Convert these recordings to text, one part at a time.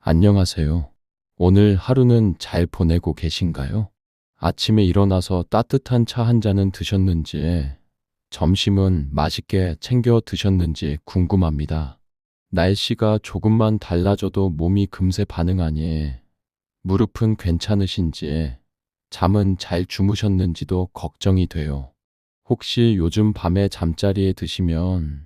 안녕하세요. 오늘 하루는 잘 보내고 계신가요? 아침에 일어나서 따뜻한 차 한 잔은 드셨는지, 점심은 맛있게 챙겨 드셨는지 궁금합니다. 날씨가 조금만 달라져도 몸이 금세 반응하니, 무릎은 괜찮으신지, 잠은 잘 주무셨는지도 걱정이 돼요. 혹시 요즘 밤에 잠자리에 드시면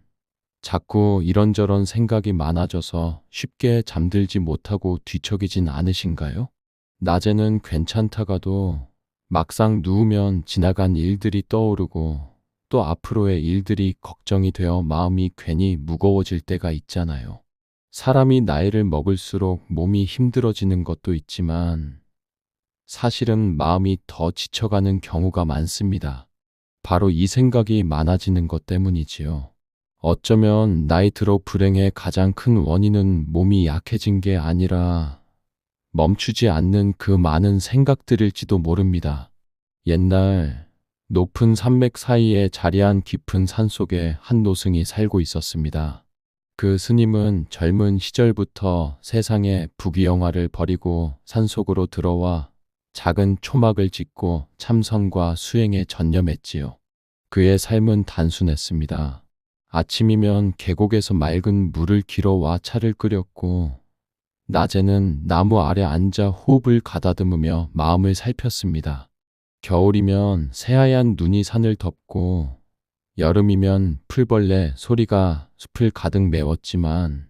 자꾸 이런저런 생각이 많아져서 쉽게 잠들지 못하고 뒤척이진 않으신가요? 낮에는 괜찮다가도 막상 누우면 지나간 일들이 떠오르고 또 앞으로의 일들이 걱정이 되어 마음이 괜히 무거워질 때가 있잖아요. 사람이 나이를 먹을수록 몸이 힘들어지는 것도 있지만 사실은 마음이 더 지쳐가는 경우가 많습니다. 바로 이 생각이 많아지는 것 때문이지요. 어쩌면 나이 들어 불행의 가장 큰 원인은 몸이 약해진 게 아니라 멈추지 않는 그 많은 생각들일지도 모릅니다. 옛날 높은 산맥 사이에 자리한 깊은 산속에 한 노승이 살고 있었습니다. 그 스님은 젊은 시절부터 세상의 부귀영화를 버리고 산속으로 들어와 작은 초막을 짓고 참선과 수행에 전념했지요. 그의 삶은 단순했습니다. 아침이면 계곡에서 맑은 물을 길어와 차를 끓였고, 낮에는 나무 아래 앉아 호흡을 가다듬으며 마음을 살폈습니다. 겨울이면 새하얀 눈이 산을 덮고, 여름이면 풀벌레 소리가 숲을 가득 메웠지만,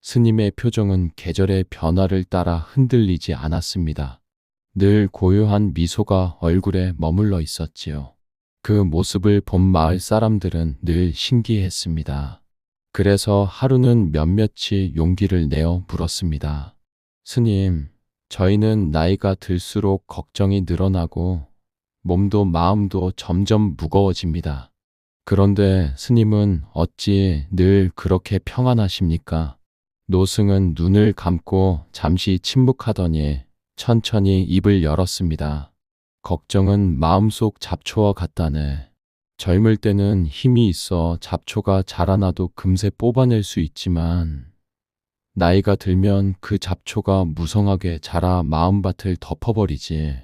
스님의 표정은 계절의 변화를 따라 흔들리지 않았습니다. 늘 고요한 미소가 얼굴에 머물러 있었지요. 그 모습을 본 마을 사람들은 늘 신기했습니다. 그래서 하루는 몇몇이 용기를 내어 물었습니다. 스님, 저희는 나이가 들수록 걱정이 늘어나고 몸도 마음도 점점 무거워집니다. 그런데 스님은 어찌 늘 그렇게 평안하십니까? 노승은 눈을 감고 잠시 침묵하더니 천천히 입을 열었습니다. 걱정은 마음속 잡초와 같다네. 젊을 때는 힘이 있어 잡초가 자라나도 금세 뽑아낼 수 있지만 나이가 들면 그 잡초가 무성하게 자라 마음밭을 덮어버리지.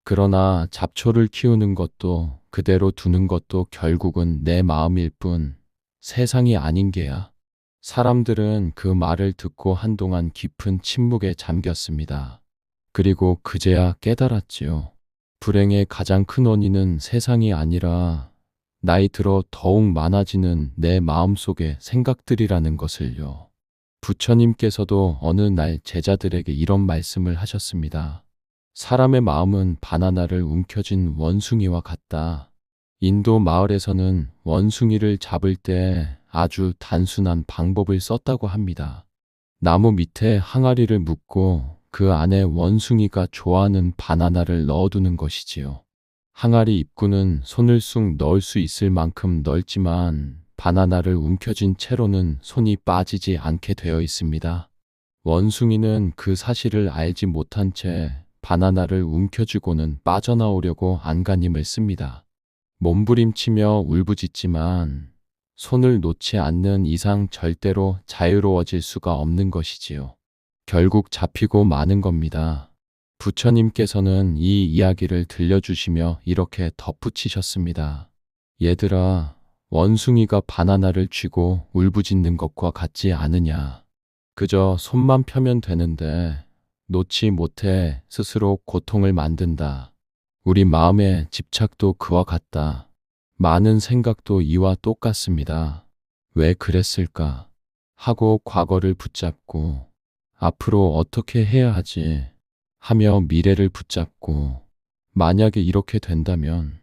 그러나 잡초를 키우는 것도 그대로 두는 것도 결국은 내 마음일 뿐 세상이 아닌 게야. 사람들은 그 말을 듣고 한동안 깊은 침묵에 잠겼습니다. 그리고 그제야 깨달았지요. 불행의 가장 큰 원인은 세상이 아니라 나이 들어 더욱 많아지는 내 마음속의 생각들이라는 것을요. 부처님께서도 어느 날 제자들에게 이런 말씀을 하셨습니다. 사람의 마음은 바나나를 움켜쥔 원숭이와 같다. 인도 마을에서는 원숭이를 잡을 때 아주 단순한 방법을 썼다고 합니다. 나무 밑에 항아리를 묶고 그 안에 원숭이가 좋아하는 바나나를 넣어두는 것이지요. 항아리 입구는 손을 쑥 넣을 수 있을 만큼 넓지만 바나나를 움켜쥔 채로는 손이 빠지지 않게 되어 있습니다. 원숭이는 그 사실을 알지 못한 채 바나나를 움켜쥐고는 빠져나오려고 안간힘을 씁니다. 몸부림치며 울부짖지만 손을 놓지 않는 이상 절대로 자유로워질 수가 없는 것이지요. 결국 잡히고 마는 겁니다. 부처님께서는 이 이야기를 들려주시며 이렇게 덧붙이셨습니다. 얘들아, 원숭이가 바나나를 쥐고 울부짖는 것과 같지 않으냐. 그저 손만 펴면 되는데 놓지 못해 스스로 고통을 만든다. 우리 마음의 집착도 그와 같다. 많은 생각도 이와 똑같습니다. 왜 그랬을까? 하고 과거를 붙잡고 앞으로 어떻게 해야 하지? 하며 미래를 붙잡고 만약에 이렇게 된다면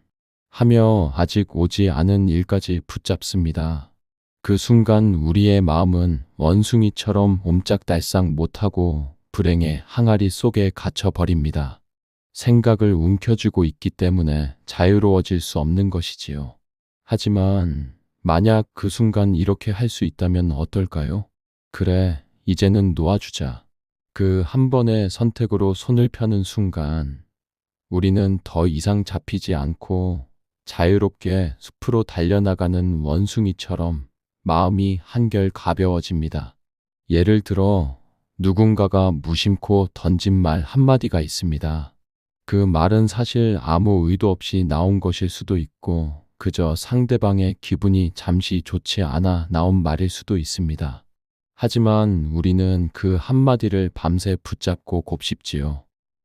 하며 아직 오지 않은 일까지 붙잡습니다. 그 순간 우리의 마음은 원숭이처럼 옴짝달싹 못하고 불행의 항아리 속에 갇혀버립니다. 생각을 움켜쥐고 있기 때문에 자유로워질 수 없는 것이지요. 하지만 만약 그 순간 이렇게 할 수 있다면 어떨까요? 그래, 이제는 놓아주자. 그 한 번의 선택으로 손을 펴는 순간 우리는 더 이상 잡히지 않고 자유롭게 숲으로 달려나가는 원숭이처럼 마음이 한결 가벼워집니다. 예를 들어 누군가가 무심코 던진 말 한마디가 있습니다. 그 말은 사실 아무 의도 없이 나온 것일 수도 있고, 그저 상대방의 기분이 잠시 좋지 않아 나온 말일 수도 있습니다. 하지만 우리는 그 한마디를 밤새 붙잡고 곱씹지요.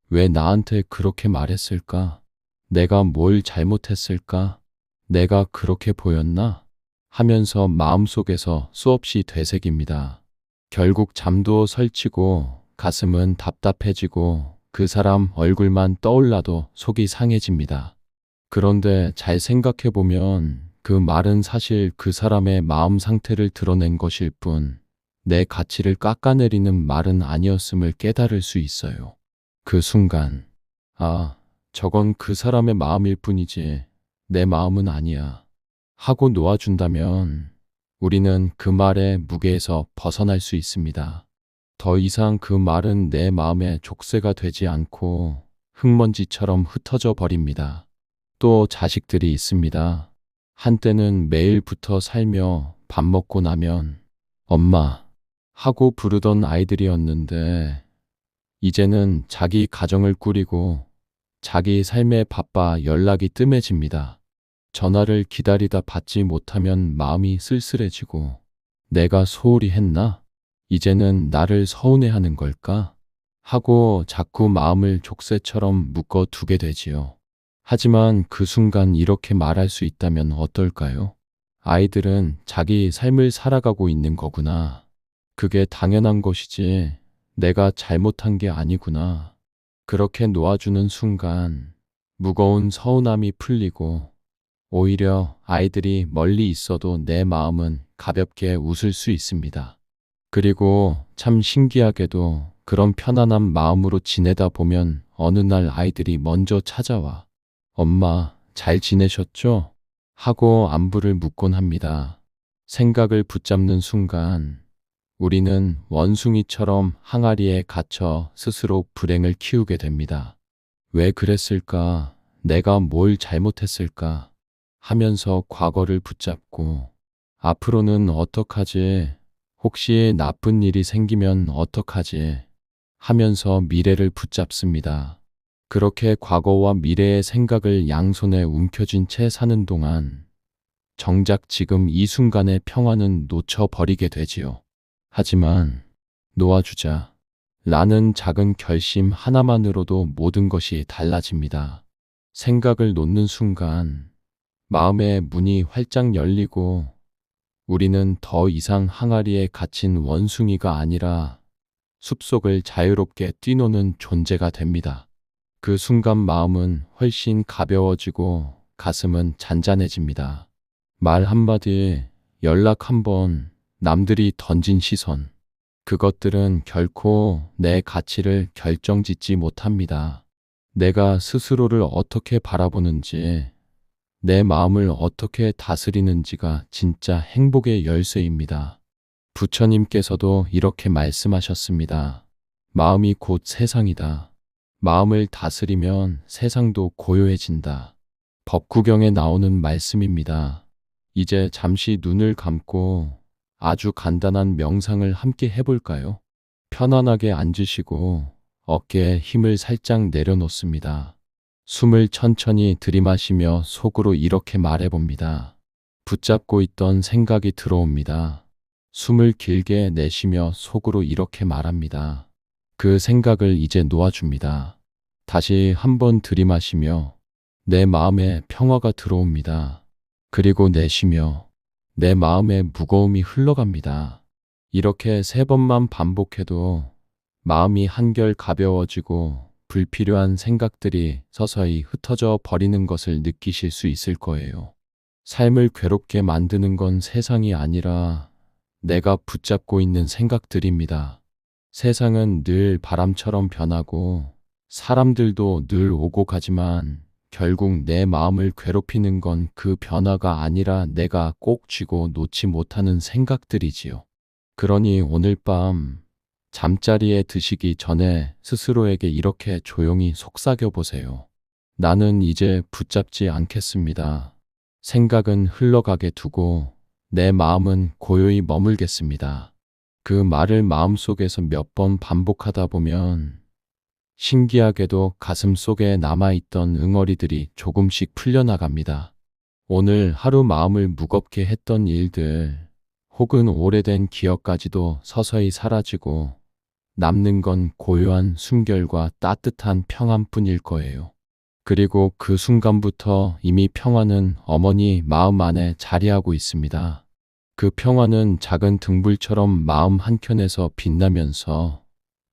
왜 나한테 그렇게 말했을까? 내가 뭘 잘못했을까? 내가 그렇게 보였나? 하면서 마음속에서 수없이 되새깁니다. 결국 잠도 설치고 가슴은 답답해지고 그 사람 얼굴만 떠올라도 속이 상해집니다. 그런데 잘 생각해 보면 그 말은 사실 그 사람의 마음 상태를 드러낸 것일 뿐, 내 가치를 깎아내리는 말은 아니었음을 깨달을 수 있어요. 그 순간, 아, 저건 그 사람의 마음일 뿐이지 내 마음은 아니야 하고 놓아준다면 우리는 그 말의 무게에서 벗어날 수 있습니다. 더 이상 그 말은 내 마음의 족쇄가 되지 않고 흙먼지처럼 흩어져 버립니다. 또 자식들이 있습니다. 한때는 매일 붙어 살며 밥 먹고 나면 엄마 하고 부르던 아이들이었는데, 이제는 자기 가정을 꾸리고 자기 삶에 바빠 연락이 뜸해집니다. 전화를 기다리다 받지 못하면 마음이 쓸쓸해지고, 내가 소홀히 했나? 이제는 나를 서운해하는 걸까? 하고 자꾸 마음을 족쇄처럼 묶어 두게 되지요. 하지만 그 순간 이렇게 말할 수 있다면 어떨까요? 아이들은 자기 삶을 살아가고 있는 거구나. 그게 당연한 것이지 내가 잘못한 게 아니구나. 그렇게 놓아주는 순간 무거운 서운함이 풀리고, 오히려 아이들이 멀리 있어도 내 마음은 가볍게 웃을 수 있습니다. 그리고 참 신기하게도 그런 편안한 마음으로 지내다 보면 어느 날 아이들이 먼저 찾아와 엄마 잘 지내셨죠? 하고 안부를 묻곤 합니다. 생각을 붙잡는 순간 우리는 원숭이처럼 항아리에 갇혀 스스로 불행을 키우게 됩니다. 왜 그랬을까? 내가 뭘 잘못했을까? 하면서 과거를 붙잡고, 앞으로는 어떡하지? 혹시 나쁜 일이 생기면 어떡하지? 하면서 미래를 붙잡습니다. 그렇게 과거와 미래의 생각을 양손에 움켜쥔 채 사는 동안 정작 지금 이 순간의 평화는 놓쳐버리게 되지요. 하지만 놓아주자 라는 작은 결심 하나만으로도 모든 것이 달라집니다. 생각을 놓는 순간 마음의 문이 활짝 열리고, 우리는 더 이상 항아리에 갇힌 원숭이가 아니라 숲속을 자유롭게 뛰노는 존재가 됩니다. 그 순간 마음은 훨씬 가벼워지고 가슴은 잔잔해집니다. 말 한마디, 연락 한 번, 남들이 던진 시선, 그것들은 결코 내 가치를 결정짓지 못합니다. 내가 스스로를 어떻게 바라보는지, 내 마음을 어떻게 다스리는지가 진짜 행복의 열쇠입니다. 부처님께서도 이렇게 말씀하셨습니다. 마음이 곧 세상이다. 마음을 다스리면 세상도 고요해진다. 법구경에 나오는 말씀입니다. 이제 잠시 눈을 감고 아주 간단한 명상을 함께 해볼까요? 편안하게 앉으시고 어깨에 힘을 살짝 내려놓습니다. 숨을 천천히 들이마시며 속으로 이렇게 말해봅니다. 붙잡고 있던 생각이 들어옵니다. 숨을 길게 내쉬며 속으로 이렇게 말합니다. 그 생각을 이제 놓아줍니다. 다시 한번 들이마시며 내 마음에 평화가 들어옵니다. 그리고 내쉬며 내 마음의 무거움이 흘러갑니다. 이렇게 3번만 반복해도 마음이 한결 가벼워지고 불필요한 생각들이 서서히 흩어져 버리는 것을 느끼실 수 있을 거예요. 삶을 괴롭게 만드는 건 세상이 아니라 내가 붙잡고 있는 생각들입니다. 세상은 늘 바람처럼 변하고 사람들도 늘 오고 가지만 결국 내 마음을 괴롭히는 건 그 변화가 아니라 내가 꼭 쥐고 놓지 못하는 생각들이지요. 그러니 오늘 밤 잠자리에 드시기 전에 스스로에게 이렇게 조용히 속삭여 보세요. 나는 이제 붙잡지 않겠습니다. 생각은 흘러가게 두고 내 마음은 고요히 머물겠습니다. 그 말을 마음속에서 몇 번 반복하다 보면 신기하게도 가슴 속에 남아있던 응어리들이 조금씩 풀려나갑니다. 오늘 하루 마음을 무겁게 했던 일들, 혹은 오래된 기억까지도 서서히 사라지고 남는 건 고요한 숨결과 따뜻한 평안뿐일 거예요. 그리고 그 순간부터 이미 평화는 어머니 마음 안에 자리하고 있습니다. 그 평화는 작은 등불처럼 마음 한켠에서 빛나면서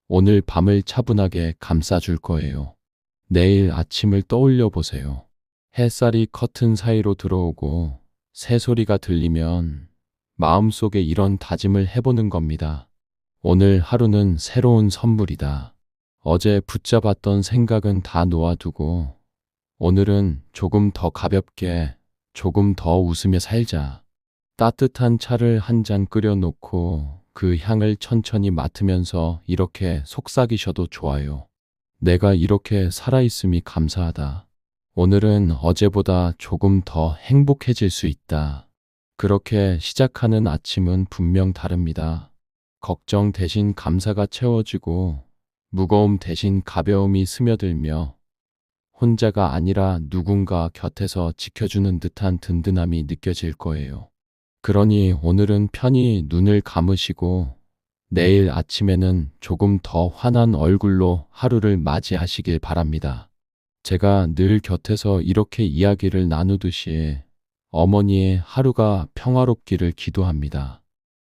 오늘 밤을 차분하게 감싸줄 거예요. 내일 아침을 떠올려 보세요. 햇살이 커튼 사이로 들어오고 새소리가 들리면 마음속에 이런 다짐을 해보는 겁니다. 오늘 하루는 새로운 선물이다. 어제 붙잡았던 생각은 다 놓아두고 오늘은 조금 더 가볍게, 조금 더 웃으며 살자. 따뜻한 차를 한 잔 끓여놓고 그 향을 천천히 맡으면서 이렇게 속삭이셔도 좋아요. 내가 이렇게 살아있음이 감사하다. 오늘은 어제보다 조금 더 행복해질 수 있다. 그렇게 시작하는 아침은 분명 다릅니다. 걱정 대신 감사가 채워지고 무거움 대신 가벼움이 스며들며 혼자가 아니라 누군가 곁에서 지켜주는 듯한 든든함이 느껴질 거예요. 그러니 오늘은 편히 눈을 감으시고 내일 아침에는 조금 더 환한 얼굴로 하루를 맞이하시길 바랍니다. 제가 늘 곁에서 이렇게 이야기를 나누듯이 어머니의 하루가 평화롭기를 기도합니다.